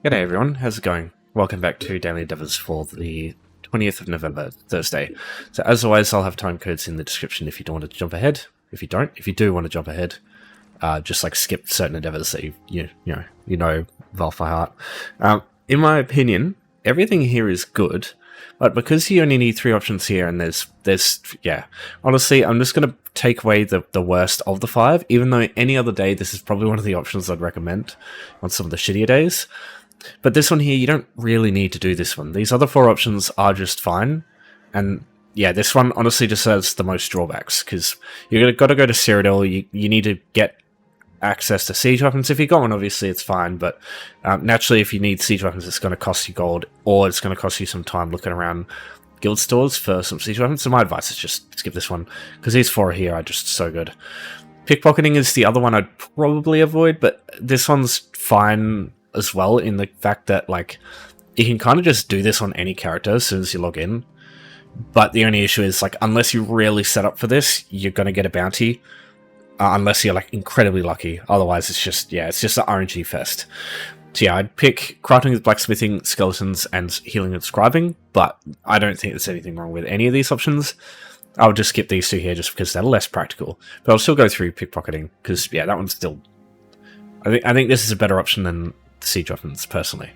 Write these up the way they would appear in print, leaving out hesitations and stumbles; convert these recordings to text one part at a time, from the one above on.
G'day everyone, how's it going? Welcome back to Daily Endeavours for the 20th of November, Thursday. So as always, I'll have time codes in the description if you don't want to jump ahead. If you do want to jump ahead, just like skip certain endeavours that you know Valve by heart. In my opinion, everything here is good, but because you only need 3 options here, and honestly, I'm just going to take away the worst of the 5, even though any other day this is probably one of the options I'd recommend on some of the shittier days. But this one here, you don't really need to do this one. These other 4 options are just fine. And yeah, this one honestly just has the most drawbacks, because you've got to go to Cyrodiil, you need to get access to siege weapons. If you got one, obviously it's fine, but naturally if you need siege weapons, it's going to cost you gold, or it's going to cost you some time looking around guild stores for some siege weapons. So my advice is just skip this one, because these 4 here are just so good. Pickpocketing is the other one I'd probably avoid, but this one's fine as well, in the fact that like you can kind of just do this on any character as soon as you log in. But the only issue is, like, unless you really set up for this, you're going to get a bounty, unless you're like incredibly lucky. Otherwise it's just an RNG fest. So yeah, I'd pick crafting with blacksmithing, skeletons, and healing and scribing, but I don't think there's anything wrong with any of these options. I would just skip these 2 here just because they're less practical, but I'll still go through pickpocketing, because yeah, that one's still, I think this is a better option than siege weapons, personally.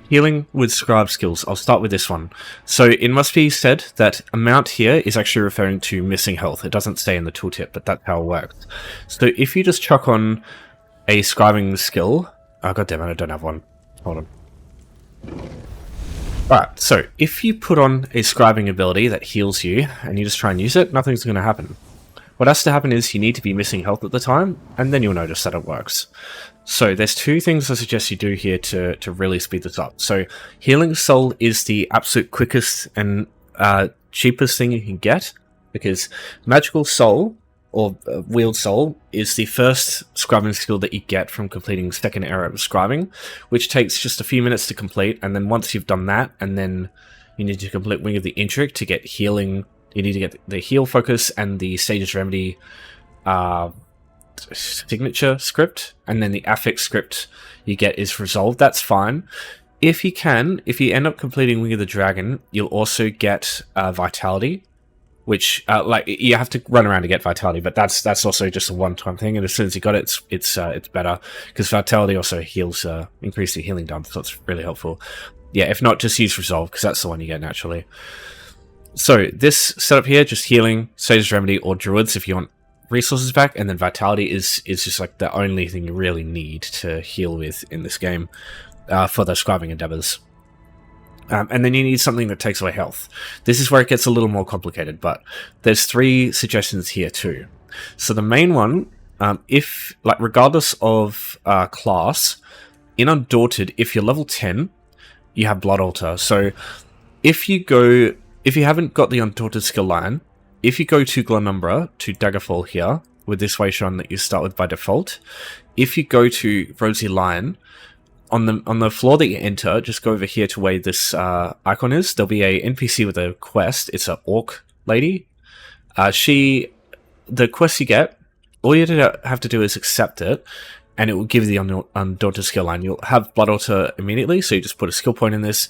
Healing with scribe skills. I'll start with this one. So it must be said that amount here is actually referring to missing health. It doesn't stay in the tooltip, but that's how it works. So if you just chuck on a scribing skill... Oh, goddammit, I don't have one. Hold on. Alright, so if you put on a scribing ability that heals you, and you just try and use it, nothing's going to happen. What has to happen is you need to be missing health at the time, and then you'll notice that it works. So there's 2 things I suggest you do here to really speed this up. So Healing Soul is the absolute quickest and cheapest thing you can get, because Magical Soul, or Wield Soul, is the first scribing skill that you get from completing second era of scribing, which takes just a few minutes to complete, and then once you've done that, and then you need to complete Wing of the Intric to get healing. You need to get the heal focus and the Sage's Remedy signature script, and then the affix script you get is resolved. That's fine. If you end up completing Wing of the Dragon, you'll also get Vitality, which like you have to run around to get Vitality, but that's also just a one-time thing. And as soon as you got it, it's better, because Vitality also heals, increase the healing done, so it's really helpful. Yeah, if not, just use Resolve, because that's the one you get naturally. So this setup here, just healing, Sage's Remedy, or Druids if you want resources back, and then Vitality is just like the only thing you really need to heal with in this game for the scribing endeavors. And then you need something that takes away health. This is where it gets a little more complicated, but there's 3 suggestions here too. So the main one, if like regardless of class, in Undaunted, if you're level 10, you have Blood Altar. So if you haven't got the Undaunted skill line, if you go to Glenumbra, to Daggerfall here, with this Waystone that you start with by default, if you go to Rosy Lion, on the floor that you enter, just go over here to where this icon is. There'll be a NPC with a quest. It's an orc lady. The quest you get, all you have to do is accept it, and it will give you the Undaunted skill line. You'll have Blood Altar immediately, so you just put a skill point in this,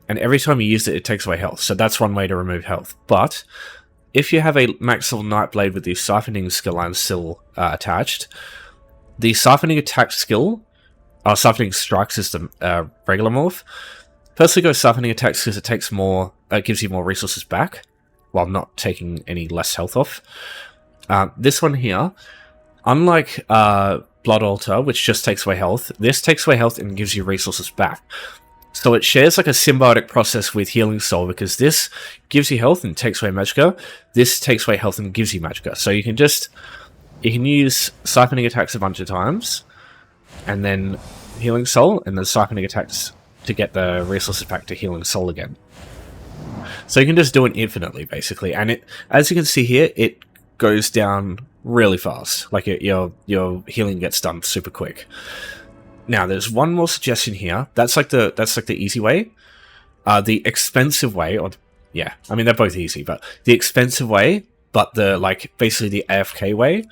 and every time you use it, it takes away health. So that's one way to remove health. But if you have a max level Nightblade with the Siphoning skill line still attached, the Siphoning attack skill, Siphoning Strikes is the regular morph. Personally, go Siphoning Attacks because it takes more, gives you more resources back, while not taking any less health off. This one here, unlike Blood Altar, which just takes away health, this takes away health and gives you resources back. So it shares like a symbiotic process with Healing Soul, because this gives you health and takes away magicka. This takes away health and gives you magicka. So you can use Siphoning Attacks a bunch of times, and then Healing Soul, and then Siphoning Attacks to get the resources back to Healing Soul again. So you can just do it infinitely, basically. And it, as you can see here, it goes down really fast. Like your healing gets done super quick. Now, there's one more suggestion here. That's like the easy way. The expensive way, yeah, I mean they're both easy, but the expensive way, but the basically the AFK way,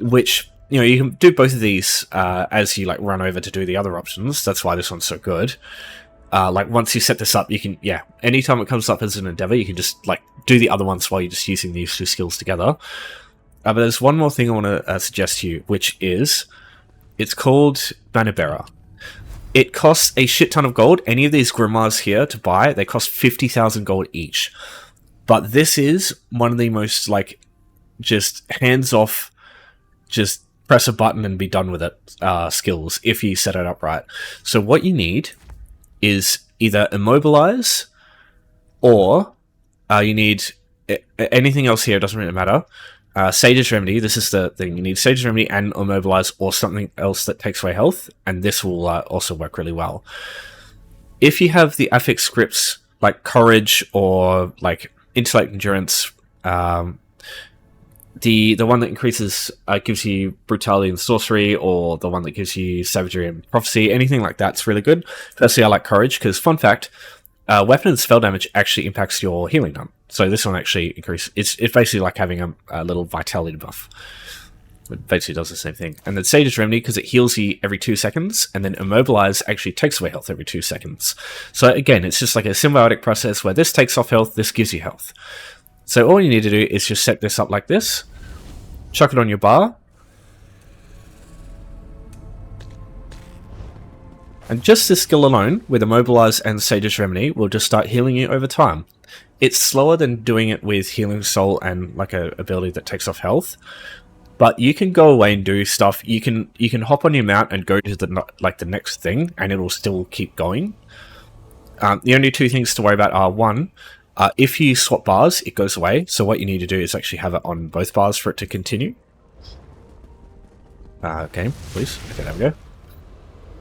which, you know, you can do both of these as you like run over to do the other options. That's why this one's so good. Like once you set this up, you can, yeah, anytime it comes up as an endeavor, you can just like do the other ones while you're just using these two skills together. But there's one more thing I want to suggest to you, which is, it's called Banner Bearer. It costs a shit ton of gold. Any of these grimoires here to buy, they cost 50,000 gold each. But this is one of the most like just hands-off, just press a button and be done with it skills if you set it up right. So what you need is either Immobilize, or you need anything else here, it doesn't really matter. Sage's Remedy, this is the thing, you need Sage's Remedy and Immobilize or something else that takes away health, and this will also work really well. If you have the affix scripts like Courage or like Intellect Endurance, the one that increases gives you Brutality and Sorcery, or the one that gives you Savagery and Prophecy, anything like that's really good. Personally, I like Courage because, fun fact, weapon and spell damage actually impacts your healing num. So this one actually increases. It's basically like having a little vitality buff. It basically does the same thing. And then Sage's Remedy, because it heals you every 2 seconds, and then Immobilize actually takes away health every 2 seconds. So again, it's just like a symbiotic process where this takes off health, this gives you health. So all you need to do is just set this up like this, chuck it on your bar, and just this skill alone, with Immobilize and Sage's Remedy, will just start healing you over time. It's slower than doing it with Healing Soul and like a ability that takes off health, but you can go away and do stuff. You can hop on your mount and go to the next thing, and it'll still keep going. The only two things to worry about are, one, if you swap bars, it goes away. So what you need to do is actually have it on both bars for it to continue. Okay, please. Okay, there we go.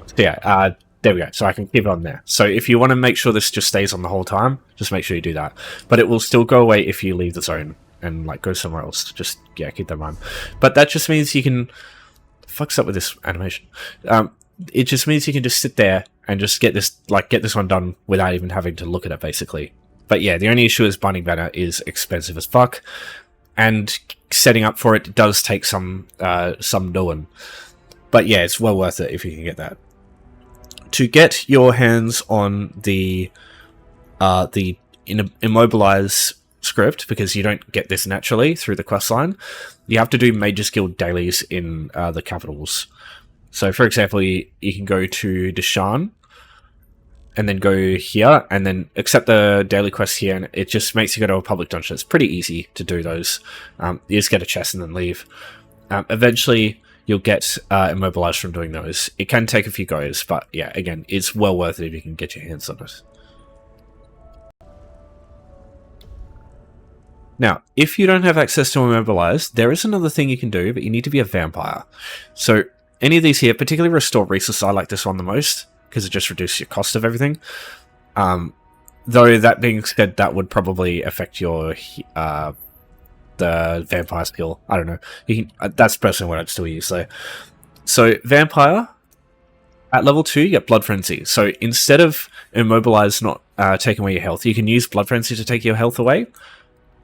So yeah, there we go. So I can keep it on there. So if you want to make sure this just stays on the whole time, just make sure you do that. But it will still go away if you leave the zone and like go somewhere else. Just, yeah, keep that in mind. But that just means you can... Fuck's up with this animation. It just means you can just sit there and just get this one done without even having to look at it, basically. But yeah, the only issue is Binding Banner is expensive as fuck, and setting up for it does take some doing. But yeah, it's well worth it if you can get that. To get your hands on the Immobilize script, because you don't get this naturally through the quest line, you have to do major skill dailies in the capitals. So for example, you can go to Deshan, and then go here, and then accept the daily quest here, and it just makes you go to a public dungeon. It's pretty easy to do those. You just get a chest and then leave. Eventually, you'll get Immobilized from doing those. It can take a few goes, but yeah, again, it's well worth it if you can get your hands on it. Now, if you don't have access to Immobilize, there is another thing you can do, but you need to be a vampire. So, any of these here, particularly Restore Resources, I like this one the most, because it just reduces your cost of everything. Though that being said, that would probably affect your the vampire skill. I don't know. That's personally what I'd still use though. So vampire at level 2, you get Blood Frenzy. So instead of Immobilize not taking away your health, you can use Blood Frenzy to take your health away.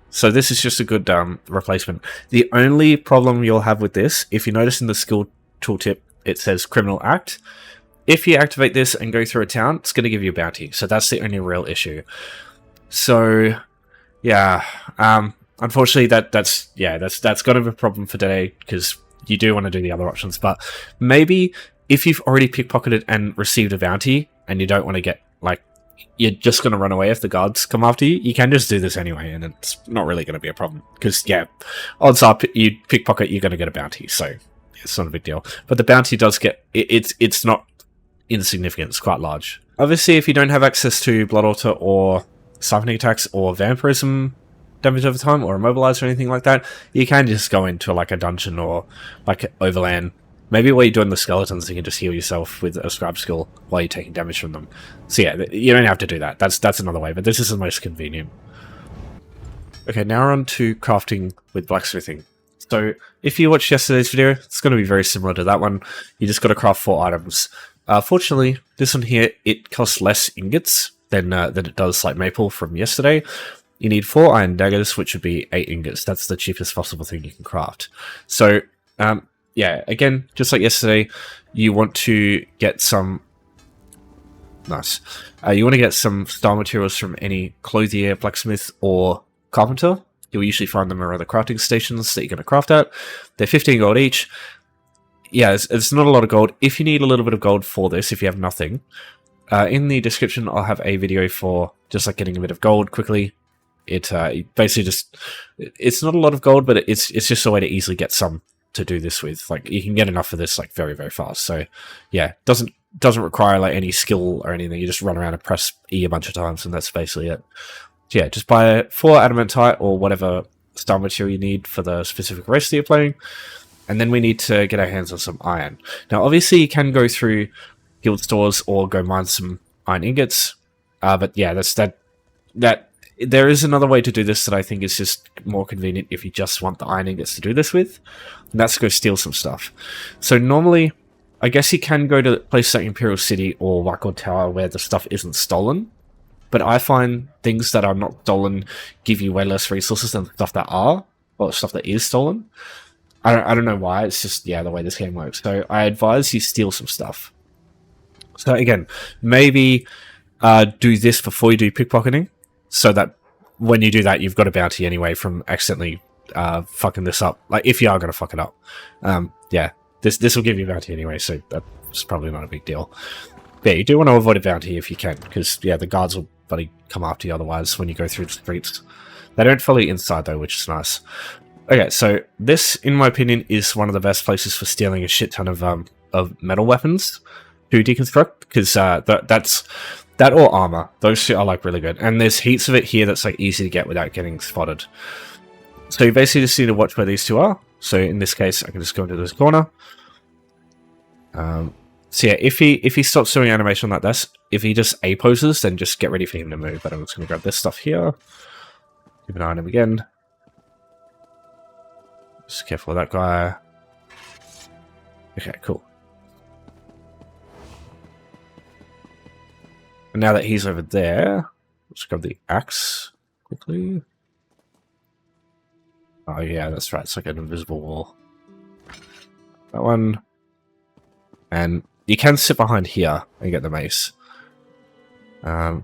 So this is just a good replacement. The only problem you'll have with this, if you notice in the skill tooltip, it says Criminal Act. If you activate this and go through a town, it's going to give you a bounty. So that's the only real issue. So, yeah. Unfortunately, that's kind of a problem for today, because you do want to do the other options. But maybe if you've already pickpocketed and received a bounty, and you don't want to get, like, you're just going to run away if the guards come after you, you can just do this anyway, and it's not really going to be a problem. Because, yeah, odds are you pickpocket, you're going to get a bounty. So, it's not a big deal. But the bounty does get... It's not insignificant, it's quite large. Obviously, if you don't have access to Blood Altar or Siphoning Attacks or Vampirism damage over time or Immobilize or anything like that, you can just go into like a dungeon or like Overland. Maybe while you're doing the Skeletons, you can just heal yourself with a Scribe skill while you're taking damage from them. So yeah, you don't have to do that. That's another way, but this is the most convenient. Okay, now we're on to crafting with Blacksmithing. So if you watched yesterday's video, it's going to be very similar to that one. You just got to craft 4 items. Fortunately, this one here, it costs less ingots than it does like Maple from yesterday. You need 4 iron daggers, which would be 8 ingots. That's the cheapest possible thing you can craft. So Yeah, again, just like yesterday, you want to get some... Nice. You want to get some style materials from any clothier, blacksmith, or carpenter. You'll usually find them around the crafting stations that you're going to craft at. They're 15 gold each. Yeah, it's not a lot of gold. If you need a little bit of gold for this, if you have nothing, in the description I'll have a video for just like getting a bit of gold quickly. It basically just... It's not a lot of gold, but it's just a way to easily get some to do this with. Like, you can get enough of this like very, very fast. So yeah, doesn't require like any skill or anything. You just run around and press E a bunch of times, and that's basically it. So, yeah, just buy 4 adamantite or whatever style material you need for the specific race that you're playing, and then we need to get our hands on some iron. Now, obviously, you can go through guild stores or go mine some iron ingots, but yeah, that. There is another way to do this that I think is just more convenient if you just want the iron ingots to do this with, and that's to go steal some stuff. So normally, I guess you can go to places like Imperial City or Whitegold Tower where the stuff isn't stolen, but I find things that are not stolen give you way less resources than stuff that are, or stuff that is stolen. I don't know why, it's just, yeah, the way this game works. So I advise you steal some stuff. So again, maybe do this before you do pickpocketing, so that when you do that, you've got a bounty anyway from accidentally fucking this up. Like, if you are going to fuck it up. Yeah, this will give you a bounty anyway, so that's probably not a big deal. But yeah, you do want to avoid a bounty if you can, because, yeah, the guards will bloody come after you otherwise when you go through the streets. They don't follow you inside, though, which is nice. Okay, so this, in my opinion, is one of the best places for stealing a shit ton of metal weapons to deconstruct, because that or armor. Those two are like really good. And there's heaps of it here that's like easy to get without getting spotted. So you basically just need to watch where these two are. So in this case, I can just go into this corner. So yeah, if he stops doing animation like this, if he just A poses, then just get ready for him to move. But I'm just going to grab this stuff here. Keep an eye on him again. Just careful of that guy. Okay, cool. And now that he's over there, let's grab the axe quickly. Oh yeah, that's right. It's like an invisible wall. That one. And you can sit behind here and get the mace. Oh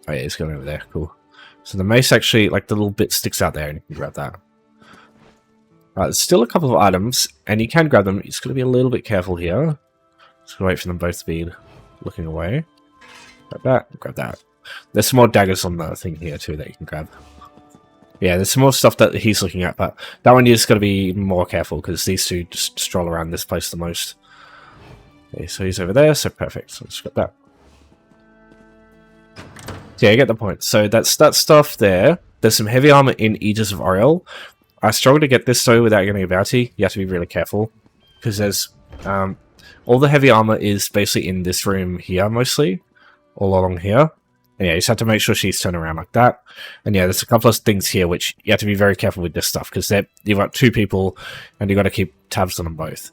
yeah, he's going over there. Cool. So the mace actually, like the little bit sticks out there and you can grab that. There's still a couple of items, and you can grab them. You're just going to be a little bit careful here. Just going to wait for them both to be looking away. Grab that, grab that. There's some more daggers on the thing here too that you can grab. Yeah, there's some more stuff that he's looking at, but that one you just got to be more careful because these two just stroll around this place the most. Okay, so he's over there, so perfect. So let's grab that. So yeah, you get the point. So that's that stuff there. There's some heavy armor in Aegis of Oriel. I struggle to get this though without getting a bounty. You have to be really careful because there's all the heavy armor is basically in this room here mostly. All along here. And yeah, you just have to make sure she's turned around like that. And yeah, there's a couple of things here which you have to be very careful with this stuff because you've got 2 people and you've got to keep tabs on them both.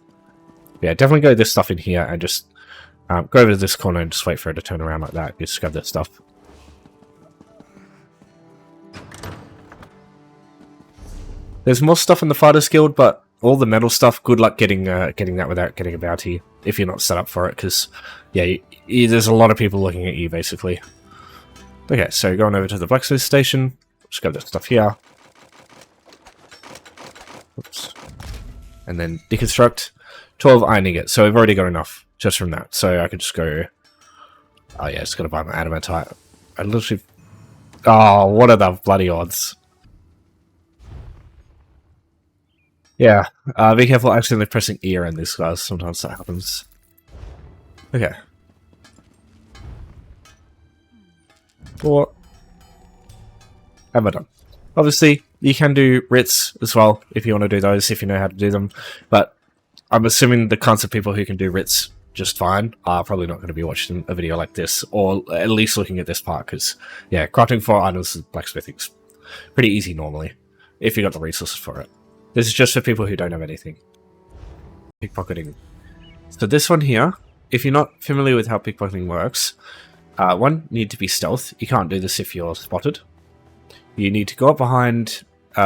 Yeah, definitely go this stuff in here and just go over to this corner and just wait for her to turn around like that. You just grab this stuff. There's more stuff in the Fighters Guild, but all the metal stuff, good luck getting that without getting a bounty if you're not set up for it, because yeah, there's a lot of people looking at you basically. Okay, so going over to the blacksmith station, just grab that stuff here. Oops. And then deconstruct 12 iron ingots. So we've already got enough just from that. So I could just go. Oh yeah, just gotta buy my adamantite. I literally. Oh, what are the bloody odds? Yeah, be careful accidentally pressing E around this, guys. Sometimes that happens. Okay. 4. And we're done. Obviously, you can do writs as well, if you want to do those, if you know how to do them. But I'm assuming the kinds of people who can do writs just fine are probably not going to be watching a video like this, or at least looking at this part, because, yeah, crafting 4 items and blacksmithing's pretty easy normally, if you got the resources for it. This is just for people who don't have anything. Pickpocketing. So this one here, if you're not familiar with how pickpocketing works, one, you need to be stealth. You can't do this if you're spotted. You need to go up behind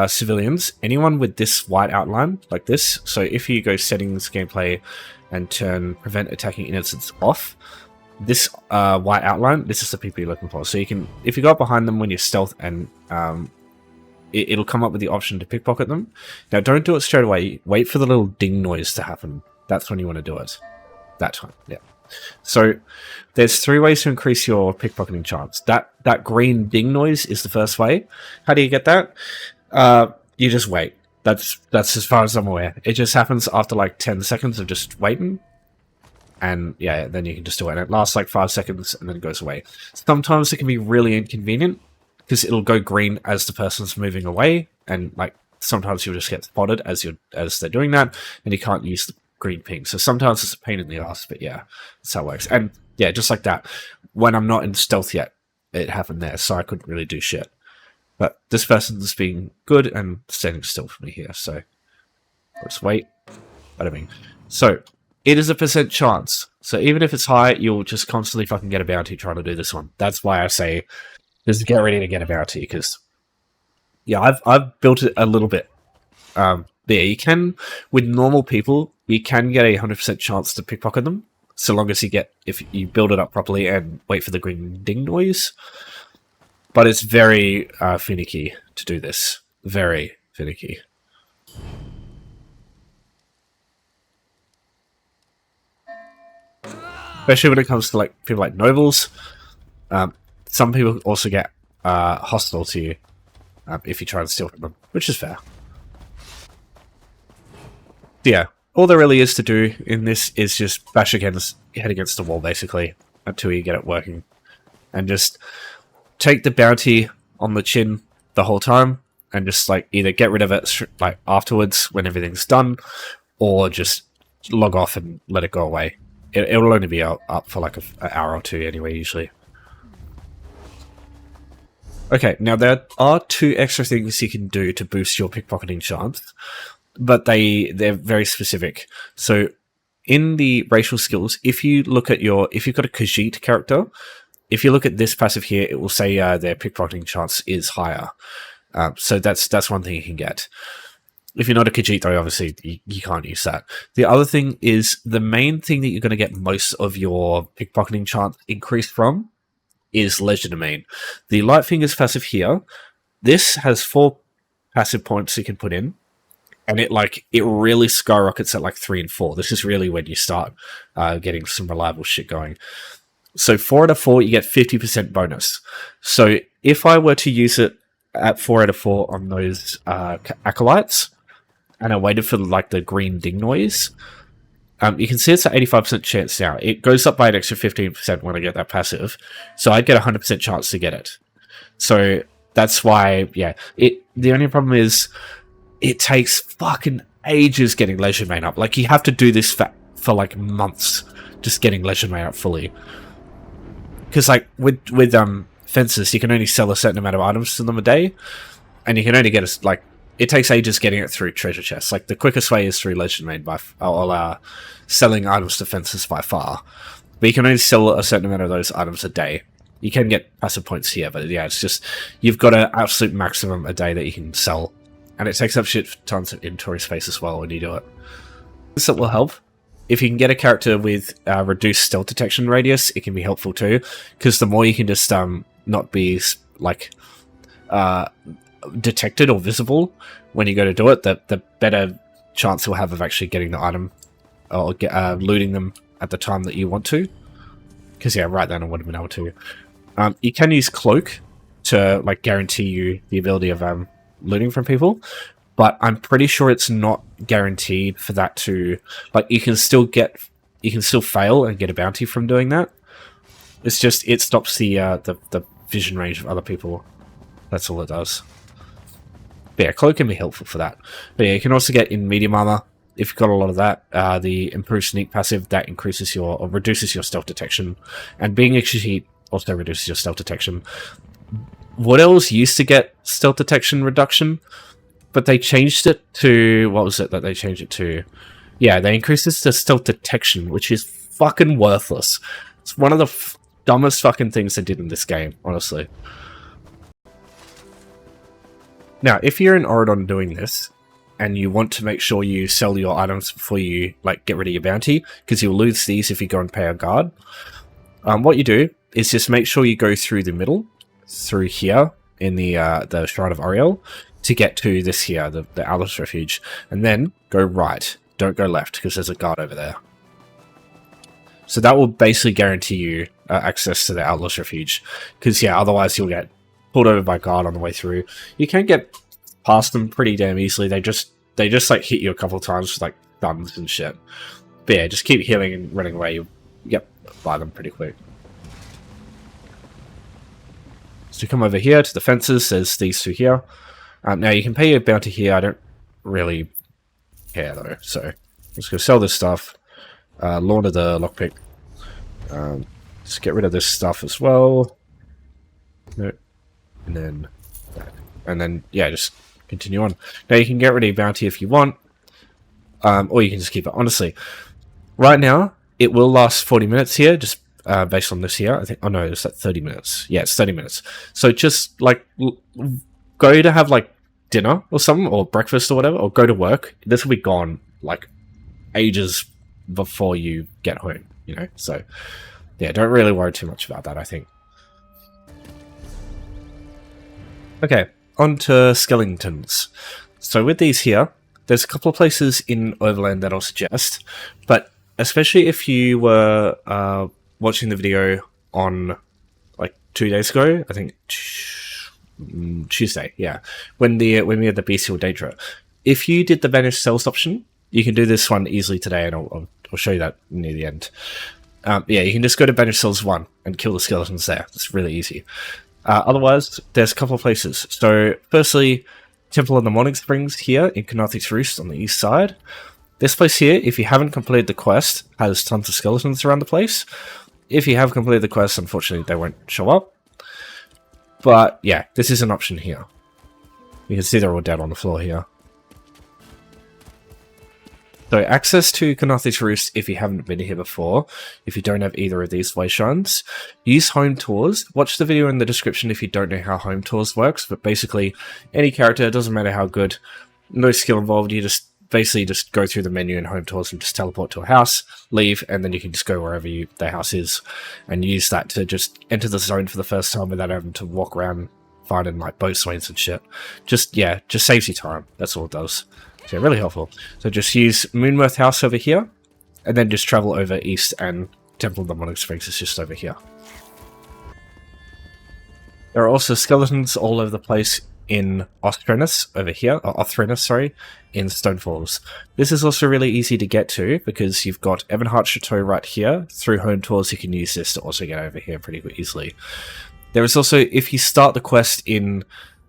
civilians, anyone with this white outline, like this, so if you go settings, gameplay, and turn prevent attacking innocents off, this white outline, this is the people you're looking for. So you can, if you go up behind them when you're stealth, and it'll come up with the option to pickpocket them. Now don't do it straight away, wait for the little ding noise to happen. That's when you want to do it. That time, yeah. So there's 3 ways to increase your pickpocketing chance. That green ding noise is the first way. How do you get that? You just wait. That's as far as I'm aware. It just happens after like 10 seconds of just waiting. And yeah, then you can just do it. And it lasts like 5 seconds and then it goes away. Sometimes it can be really inconvenient because it'll go green as the person's moving away. And like sometimes you'll just get spotted as they're doing that, and you can't use the green ping. So sometimes it's a pain in the ass, but yeah, that's how it works. And yeah, just like that, when I'm not in stealth yet, it happened there, so I couldn't really do shit. But this person's being good and standing still for me here, so let's wait. Bada bing. So it is a % chance. So even if it's high, you'll just constantly fucking get a bounty trying to do this one. That's why I say just get ready to get a bounty, because yeah, I've built it a little bit. Yeah, you can, with normal people, you can get a 100% chance to pickpocket them, so long as if you build it up properly and wait for the green ding noise. But it's very finicky to do this. Very finicky. Especially when it comes to like people like nobles. Some people also get hostile to you if you try and steal from them, which is fair. Yeah, all there really is to do in this is just bash head against the wall, basically, until you get it working. And just take the bounty on the chin the whole time, and just like either get rid of it like afterwards when everything's done, or just log off and let it go away. It'll only be up for like an hour or 2 anyway, usually. Okay, now there are 2 extra things you can do to boost your pickpocketing chance, but they're very specific. So in the racial skills, if you've got a Khajiit character, if you look at this passive here, it will say their pickpocketing chance is higher. So that's one thing you can get. If you're not a Khajiit, though, obviously you can't use that. The other thing is, the main thing that you're going to get most of your pickpocketing chance increased from is Legerdemain. The Light Fingers passive here, this has 4 passive points you can put in, and it really skyrockets at like 3 and 4. This is really when you start getting some reliable shit going. So 4 out of 4, you get 50% bonus. So if I were to use it at 4 out of 4 on those acolytes, and I waited for like the green ding noise, you can see it's an 85% chance now. It goes up by an extra 15% when I get that passive, so I'd get a 100% chance to get it. So that's why, yeah. The only problem is it takes fucking ages getting Legerdemain up. Like, you have to do this for like months, just getting Legerdemain up fully. Because like with fences, you can only sell a certain amount of items to them a day, and you can only get it takes ages getting it through treasure chests. Like, the quickest way is through Legerdemain or selling items to fences by far. But you can only sell a certain amount of those items a day. You can get passive points here, but yeah, it's just, you've got an absolute maximum a day that you can sell. And it takes up tons of inventory space as well when you do it. This will help. If you can get a character with reduced stealth detection radius, it can be helpful too, because the more you can just not be like detected or visible when you go to do it, the better chance you'll have of actually getting the item or looting them at the time that you want to. Because yeah, right then I would have been able to. You can use cloak to like guarantee you the ability of looting from people, but I'm pretty sure it's not guaranteed for that to, like, you can still fail and get a bounty from doing that. It's just, it stops the vision range of other people. That's all it does. But yeah, cloak can be helpful for that. But yeah, you can also get in medium armor if you've got a lot of that. The improved sneak passive, that increases or reduces your stealth detection, and being a cheat also reduces your stealth detection. What else used to get stealth detection reduction? But they changed it to... What was it that they changed it to? Yeah, they increased this to stealth detection, which is fucking worthless. It's one of the dumbest fucking things they did in this game, honestly. Now, if you're in Oridon doing this, and you want to make sure you sell your items before you like get rid of your bounty, because you'll lose these if you go and pay a guard, what you do is just make sure you go through the middle, through here in the Shrine of Oriel, to get to this here, the Atlas Refuge, and then go right. Don't go left, because there's a guard over there. So that will basically guarantee you access to the Atlas Refuge, because yeah, otherwise you'll get pulled over by a guard on the way through. You can get past them pretty damn easily. They just like hit you a couple of times with like guns and shit. But yeah, just keep healing and running away. You'll get by them pretty quick. So come over here to the fences. There's these two here. Now you can pay your bounty here. I don't really care though. So let's go sell this stuff. Launder the lockpick. Just get rid of this stuff as well. Nope. And then that. And then yeah, just continue on. Now you can get rid of your bounty if you want. Or you can just keep it. Honestly, right now it will last 40 minutes here, just based on this here. I think. Oh no, it's like 30 minutes. Yeah, it's 30 minutes. So just like go to have like dinner or something, or breakfast or whatever, or go to work. This will be gone like ages before you get home. You know. So yeah, don't really worry too much about that, I think. Okay, on to Skelingtons. So with these here, there's a couple of places in Overland that I'll suggest, but especially if you were watching the video on like 2 days ago, I think Tuesday, yeah, when we had the bestial Daedra. If you did the Vanished Cells option, you can do this one easily today, and I'll show you that near the end. Yeah, you can just go to Vanished Cells 1 and kill the skeletons there. It's really easy. Otherwise, there's a couple of places. So, firstly, Temple of the Morning Springs here in Kanathik's Roost on the east side. This place here, if you haven't completed the quest, has tons of skeletons around the place. If you have completed the quest, unfortunately, they won't show up. But, yeah, this is an option here. You can see they're all dead on the floor here. So, access to Kanathik's Roost if you haven't been here before, if you don't have either of these way shrines. Use home tours. Watch the video in the description if you don't know how home tours works, but basically, any character, doesn't matter how good, no skill involved, you just basically just go through the menu in home tours and just teleport to a house, leave, and then you can just go wherever the house is, and use that to just enter the zone for the first time without having to walk around finding like boat swings and shit. Just saves you time. That's all it does. So yeah, really helpful. So just use Moonworth House over here, and then just travel over east, and Temple of the Morning Springs is just over here. There are also skeletons all over the place in Othrenus over here, or Othrenus, sorry, in Stonefalls. This is also really easy to get to because you've got Evanhart Chateau right here. Through home tours, you can use this to also get over here pretty easily. There is also, if you start the quest in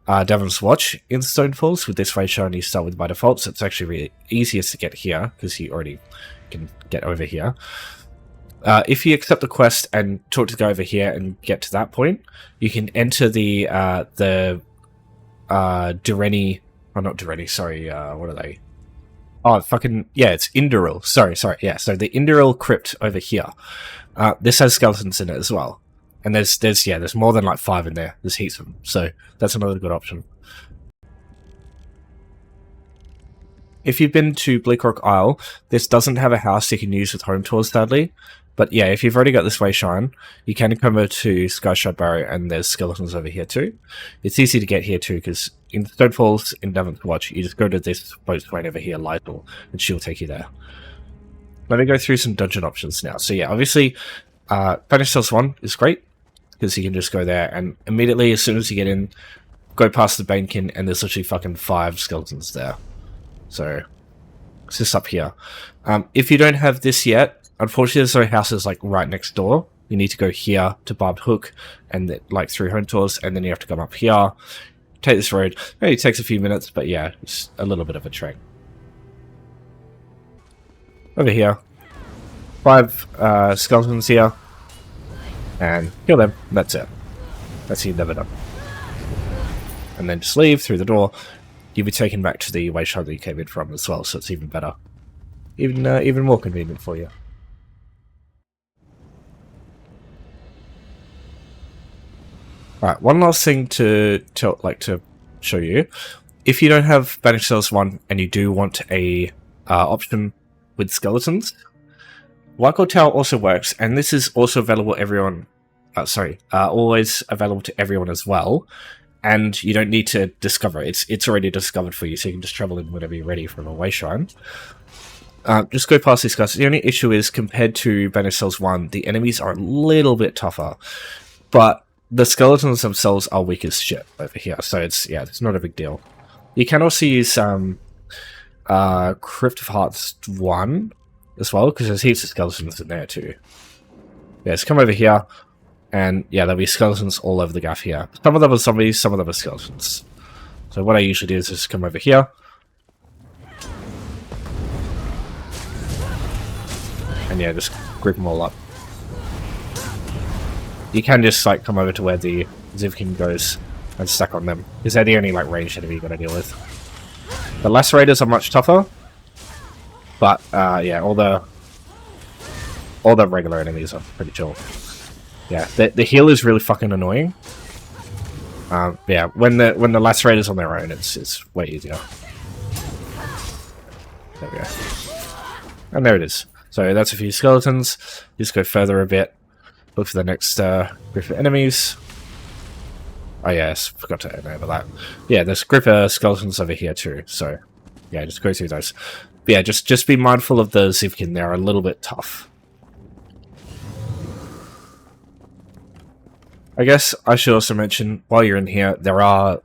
Davon's Watch in Stonefalls with this raid shrine, you start with by default, so it's actually really easiest to get here because you already can get over here. If you accept the quest and talk to the guy over here and get to that point, you can enter the Dureni, oh not Dureni, sorry, what are they? Oh, fucking, yeah, it's Induril, sorry, yeah, so the Induril crypt over here. This has skeletons in it as well. And there's more than like 5 in there. There's heaps of them. So that's another good option. If you've been to Bleakrock Isle, this doesn't have a house you can use with home tours, sadly. But yeah, if you've already got this way shrine, you can come over to Skyshard Barrow, and there's skeletons over here too. It's easy to get here too, because in Stonefalls, in Davon's Watch, you just go to this boat swain over here, Lytle, and she'll take you there. Let me go through some dungeon options now. So yeah, obviously, Vanished Cells 1 is great, because you can just go there, and immediately, as soon as you get in, go past the Banekin, and there's literally fucking 5 skeletons there. So, it's just up here. If you don't have this yet, unfortunately there's no houses like right next door. You need to go here to Barbed Hook, and like through home tours, and then you have to come up here, take this road. It only takes a few minutes, but yeah, it's a little bit of a trek. Over here, 5 skeletons here. And kill them. That's it. That's you never done. And then just leave through the door. You'll be taken back to the way shrine that you came in from as well, so it's even better. Even more convenient for you. Alright, one last thing to show you. if you don't have Banished Cells 1 and you do want a option with skeletons, White Gold Tower also works, and this is also available everyone. Always available to everyone as well. And you don't need to discover it. It's already discovered for you, so you can just travel in whenever you're ready from a way shrine. Just go past these guys. The only issue is, compared to Banished Cells 1, the enemies are a little bit tougher. But the skeletons themselves are weak as shit over here, so it's not a big deal. You can also use Crypt of Hearts 1 as well, because there's heaps of skeletons in there too. Yeah, let's come over here, and yeah, there'll be skeletons all over the gaff here. Some of them are zombies, some of them are skeletons. So what I usually do is just come over here, and yeah, just group them all up. You can just like come over to where the Zivkin goes and stack on them, because they're the only like ranged enemy you gotta deal with. The Lacerators are much tougher, but yeah, all the regular enemies are pretty chill. Yeah, the heal is really fucking annoying. Yeah, when the Lacerators on their own, it's way easier. There we go, and there it is. So that's a few skeletons. Just go further a bit. Look for the next group of enemies. Oh yes, forgot to enable that. Yeah, there's a group of skeletons over here too, so yeah, just go through those. But yeah, just be mindful of the Zivkin, they're a little bit tough. I guess I should also mention, while you're in here, there are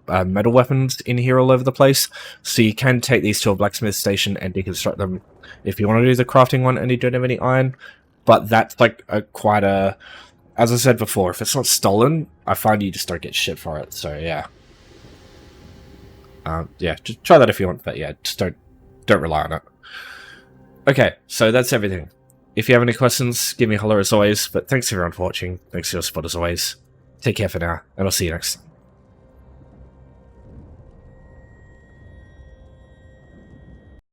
metal weapons in here all over the place, so you can take these to a blacksmith station and deconstruct them if you want to do the crafting one and you don't have any iron. But that's like quite a... As I said before, if it's not stolen, I find you just don't get shit for it, so yeah. Yeah, just try that if you want, but yeah, just don't rely on it. Okay, so that's everything. If you have any questions, give me a holler as always, but thanks everyone for watching, thanks for your support as always. Take care for now, and I'll see you next time.